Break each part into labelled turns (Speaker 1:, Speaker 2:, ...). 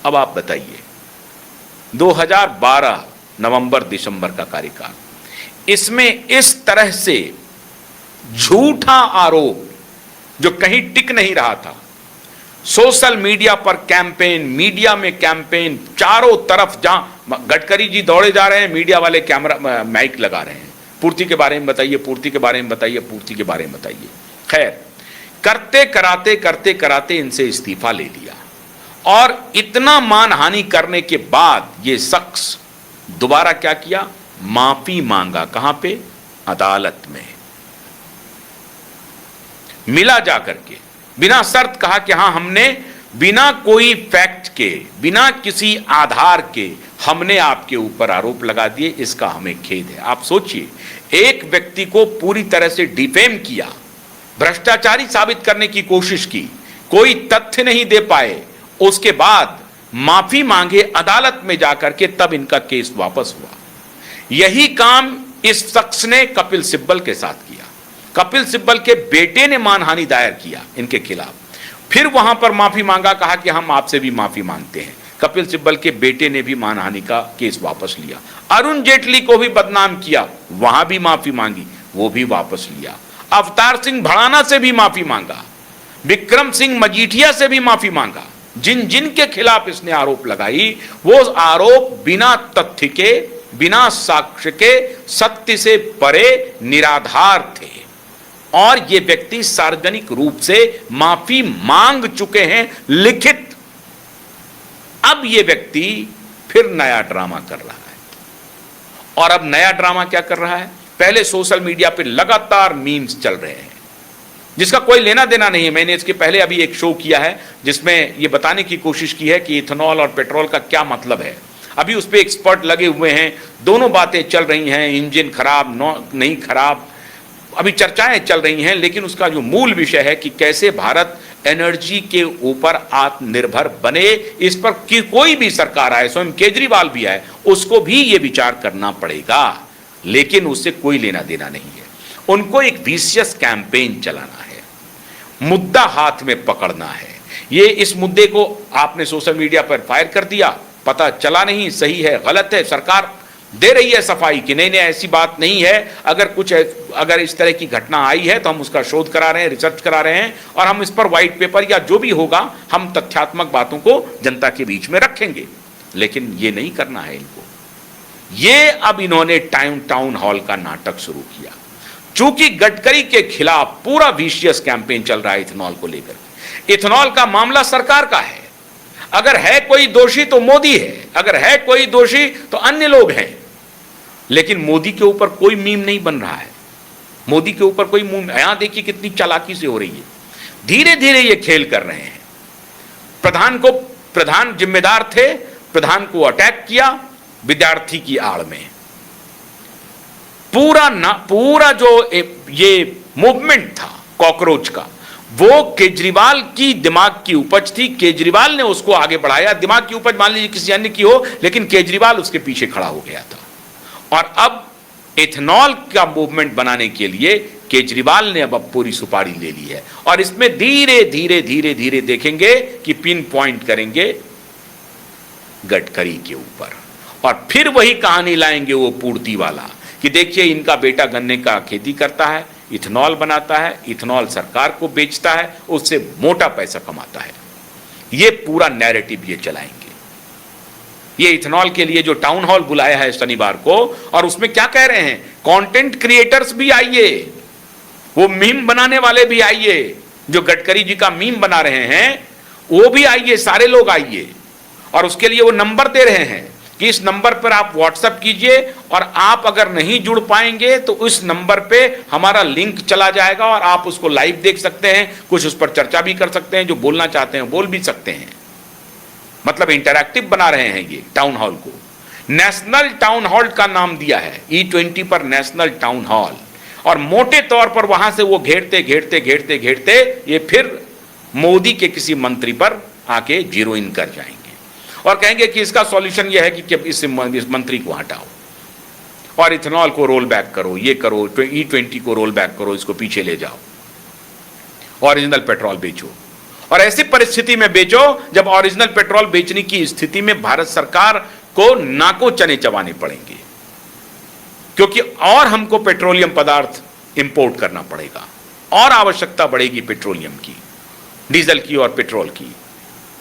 Speaker 1: अब आप बताइए, 2012 नवंबर दिसंबर का कार्यकाल, इसमें इस तरह से झूठा आरोप जो कहीं टिक नहीं रहा था, सोशल मीडिया पर कैंपेन, मीडिया में कैंपेन, चारों तरफ जहां गडकरी जी दौड़े जा रहे हैं, मीडिया वाले कैमरा माइक लगा रहे हैं, पूर्ति के बारे में बताइए, पूर्ति के बारे में बताइए, पूर्ति के बारे में बताइए। खैर, करते कराते इनसे इस्तीफा ले लिया और इतना मानहानि करने के बाद ये शख्स दोबारा क्या किया, माफी मांगा। कहां पे? अदालत में मिला जाकर के, बिना शर्त कहा कि हां, हमने बिना कोई फैक्ट के, बिना किसी आधार के हमने आपके ऊपर आरोप लगा दिए, इसका हमें खेद है। आप सोचिए, एक व्यक्ति को पूरी तरह से डिफेम किया, भ्रष्टाचारी साबित करने की कोशिश की, कोई तथ्य नहीं दे पाए, उसके बाद माफी मांगे अदालत में जाकर के, तब इनका केस वापस हुआ। यही काम इस शख्स ने कपिल सिब्बल के साथ किया। कपिल सिब्बल के बेटे ने मानहानि दायर किया इनके खिलाफ, फिर वहां पर माफी मांगा, कहा कि हम आपसे भी माफी मांगते हैं। कपिल सिब्बल के बेटे ने भी मानहानि का केस वापस लिया। अरुण जेटली को भी बदनाम किया, वहां भी माफी मांगी, वो भी वापस लिया। अवतार सिंह भड़ाना से भी माफी मांगा, विक्रम सिंह मजीठिया से भी माफी मांगा। जिन जिन के खिलाफ इसने आरोप लगाई, वो आरोप बिना तथ्य के, बिना साक्ष्य के, सत्य से परे, निराधार थे। और ये व्यक्ति सार्वजनिक रूप से माफी मांग चुके हैं, लिखित। अब ये व्यक्ति फिर नया ड्रामा कर रहा है। और अब नया ड्रामा क्या कर रहा है? पहले सोशल मीडिया पे लगातार मीम्स चल रहे हैं जिसका कोई लेना देना नहीं है। मैंने इसके पहले अभी एक शो किया है जिसमें ये बताने की कोशिश की है कि इथेनॉल और पेट्रोल का क्या मतलब है। अभी उस पर एक्सपर्ट लगे हुए हैं, दोनों बातें चल रही हैं, इंजन खराब नहीं खराब, अभी चर्चाएं चल रही हैं। लेकिन उसका जो मूल विषय है कि कैसे भारत एनर्जी के ऊपर आत्मनिर्भर बने, इस पर कि कोई भी सरकार आए, स्वयं केजरीवाल भी आए, उसको भी ये विचार करना पड़ेगा। लेकिन उससे कोई लेना देना नहीं है। उनको एक विशियस कैंपेन चलाना है, मुद्दा हाथ में पकड़ना है। ये इस मुद्दे को आपने सोशल मीडिया पर फायर कर दिया, पता चला नहीं सही है गलत है, सरकार दे रही है सफाई कि नहीं नहीं ऐसी बात नहीं है, अगर इस तरह की घटना आई है तो हम उसका शोध करा रहे हैं, रिसर्च करा रहे हैं, और हम इस पर व्हाइट पेपर या जो भी होगा हम तथ्यात्मक बातों को जनता के बीच में रखेंगे। लेकिन ये नहीं करना है इनको। ये अब इन्होंने टाउन हॉल का नाटक शुरू किया। चूंकि गडकरी के खिलाफ पूरा विशियस कैंपेन चल रहा है इथेनॉल को लेकर। इथेनॉल का मामला सरकार का है, अगर है कोई दोषी तो मोदी है, अगर है कोई दोषी तो अन्य लोग हैं। लेकिन मोदी के ऊपर कोई मीम नहीं बन रहा है, मोदी के ऊपर कोई मीम। यहां देखिए कितनी चालाकी से हो रही है, धीरे धीरे ये खेल कर रहे हैं। प्रधान जिम्मेदार थे, प्रधान को अटैक किया विद्यार्थी की आड़ में। पूरा जो ये मूवमेंट था कॉकरोच का, वो केजरीवाल की दिमाग की उपज थी। केजरीवाल ने उसको आगे बढ़ाया। दिमाग की उपज मान लीजिए किसी अन्य की हो, लेकिन केजरीवाल उसके पीछे खड़ा हो गया था। और अब इथेनॉल का मूवमेंट बनाने के लिए केजरीवाल ने अब पूरी सुपारी ले ली है। और इसमें धीरे धीरे देखेंगे कि पिन पॉइंट करेंगे गडकरी के ऊपर। और फिर वही कहानी लाएंगे वो पूर्ति वाला कि देखिए इनका बेटा गन्ने का खेती करता है, इथेनॉल बनाता है, इथेनॉल सरकार को बेचता है, उससे मोटा पैसा कमाता है। ये पूरा नैरेटिव ये चलाएंगे। ये इथेनॉल के लिए जो टाउन हॉल बुलाया है शनिवार को, और उसमें क्या कह रहे हैं, कंटेंट क्रिएटर्स भी आइए, वो मीम बनाने वाले भी आइए, जो गडकरी जी का मीम बना रहे हैं वो भी आइए, सारे लोग आइए। और उसके लिए वो नंबर दे रहे हैं कि इस नंबर पर आप व्हाट्सएप कीजिए, और आप अगर नहीं जुड़ पाएंगे तो उस नंबर पे हमारा लिंक चला जाएगा और आप उसको लाइव देख सकते हैं, कुछ उस पर चर्चा भी कर सकते हैं, जो बोलना चाहते हैं बोल भी सकते हैं। मतलब इंटरैक्टिव बना रहे हैं ये टाउन हॉल को। नेशनल टाउन हॉल का नाम दिया है, E20 पर नेशनल टाउन हॉल। और मोटे तौर पर वहां से वो घेरते ये फिर मोदी के किसी मंत्री पर आके जीरो इन कर जाएंगे और कहेंगे कि इसका सॉल्यूशन यह है कि इस मंत्री को हटाओ और इथेनॉल को रोल बैक करो, ये करो, E20 को रोल बैक करो, इसको पीछे ले जाओ, ओरिजिनल पेट्रोल बेचो। और ऐसी परिस्थिति में बेचो जब ओरिजिनल पेट्रोल बेचने की स्थिति में भारत सरकार को नाको चने चबाने पड़ेंगे, क्योंकि और हमको पेट्रोलियम पदार्थ इंपोर्ट करना पड़ेगा और आवश्यकता बढ़ेगी पेट्रोलियम की, डीजल की और पेट्रोल की।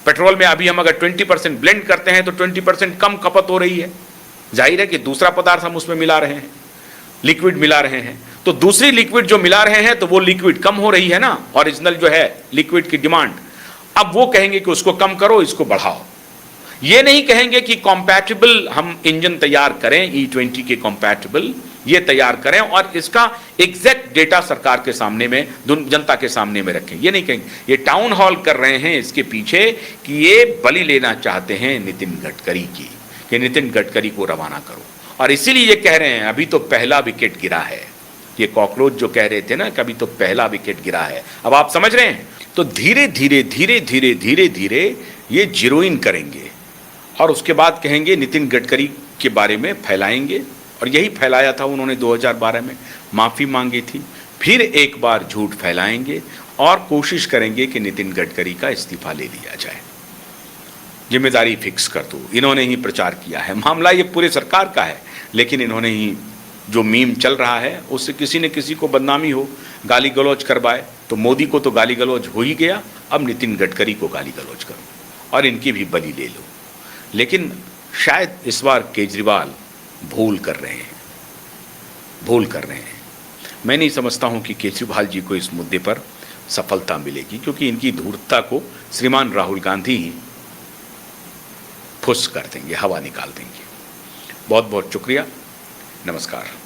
Speaker 1: पेट्रोल में अभी हम अगर 20% ब्लेंड करते हैं तो 20% कम खपत हो रही है। जाहिर है कि दूसरा पदार्थ हम उसमें मिला रहे हैं, लिक्विड मिला रहे हैं, तो दूसरी लिक्विड जो मिला रहे हैं तो वो लिक्विड कम हो रही है ना, ओरिजिनल जो है लिक्विड की डिमांड। अब वो कहेंगे कि उसको कम करो, इसको बढ़ाओ। ये नहीं कहेंगे कि कॉम्पैटिबल हम इंजन तैयार करें, E20 के कॉम्पैटिबल ये तैयार करें और इसका एग्जैक्ट डेटा सरकार के सामने में, जनता के सामने में रखें। ये नहीं कहेंगे। ये टाउन हॉल कर रहे हैं इसके पीछे कि ये बलि लेना चाहते हैं नितिन गडकरी की, कि नितिन गडकरी को रवाना करो। और इसीलिए ये कह रहे हैं अभी तो पहला विकेट गिरा है। ये कॉकरोच जो कह रहे थे ना, कभी तो पहला विकेट गिरा है, अब आप समझ रहे हैं। तो धीरे धीरे धीरे धीरे धीरे धीरे ये जीरोइन करेंगे और उसके बाद कहेंगे नितिन गडकरी के बारे में फैलाएंगे। और यही फैलाया था उन्होंने 2012 में, माफ़ी मांगी थी, फिर एक बार झूठ फैलाएंगे और कोशिश करेंगे कि नितिन गडकरी का इस्तीफा ले लिया जाए, जिम्मेदारी फिक्स कर दो। इन्होंने ही प्रचार किया है, मामला ये पूरे सरकार का है, लेकिन इन्होंने ही जो मीम चल रहा है उससे किसी न किसी को बदनामी हो, गाली गलौज करवाए। तो मोदी को तो गाली गलौज हो ही गया, अब नितिन गडकरी को गाली गलौज करो और इनकी भी बलि ले लो। लेकिन शायद इस बार केजरीवाल भूल कर रहे हैं। मैं नहीं समझता हूं कि केजरीवाल जी को इस मुद्दे पर सफलता मिलेगी, क्योंकि इनकी धूर्तता को श्रीमान राहुल गांधी ही फुस कर देंगे, हवा निकाल देंगे। बहुत बहुत शुक्रिया, नमस्कार।